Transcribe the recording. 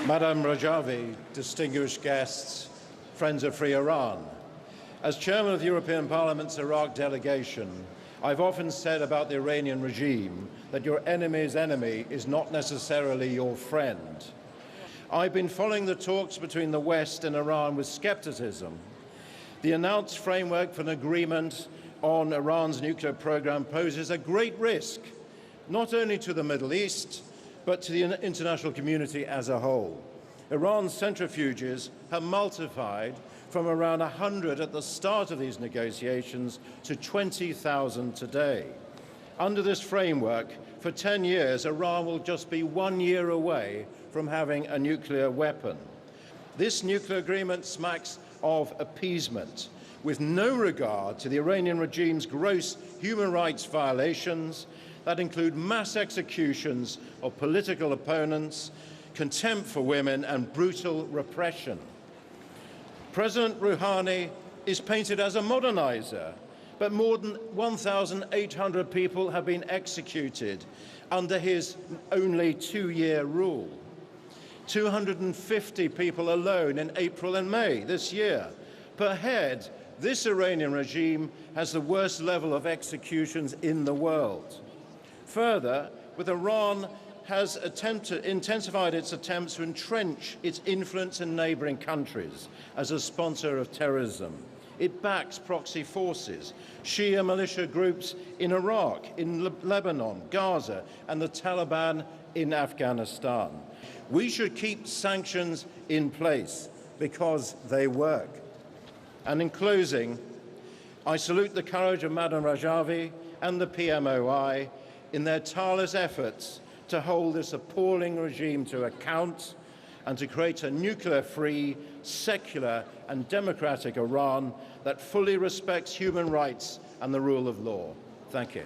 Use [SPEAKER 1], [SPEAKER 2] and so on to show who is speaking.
[SPEAKER 1] Madam Rajvi, distinguished guests, friends of free Iran. As chairman of the European Parliament's Iraq delegation, I've often said about the Iranian regime that your enemy's enemy is not necessarily your friend. I've been following the talks between the West and Iran with skepticism. The announced framework for an agreement on Iran's nuclear program poses a great risk, not only to the Middle East, but to the international community as a whole. Iran's centrifuges have multiplied from around 100 at the start of these negotiations to 20,000 today. Under this framework, for 10 years, Iran will just be 1 year away from having a nuclear weapon. This nuclear agreement smacks of appeasement, with no regard to the Iranian regime's gross human rights violations that include mass executions of political opponents, contempt for women, and brutal repression. President Rouhani is painted as a modernizer, but more than 1,800 people have been executed under his only 2-year rule. 250 people alone in April and May this year. Per head, this Iranian regime has the worst level of executions in the world. Further, with Iran has intensified its attempts to entrench its influence in neighboring countries as a sponsor of terrorism. It backs proxy forces, Shia militia groups in Iraq, in Lebanon, Gaza, and the Taliban in Afghanistan. We should keep sanctions in place because they work. And in closing, I salute the courage of Madam Rajvi and the PMOI in their tireless efforts to hold this appalling regime to account and to create a nuclear-free, secular and democratic Iran that fully respects human rights and the rule of law. Thank you.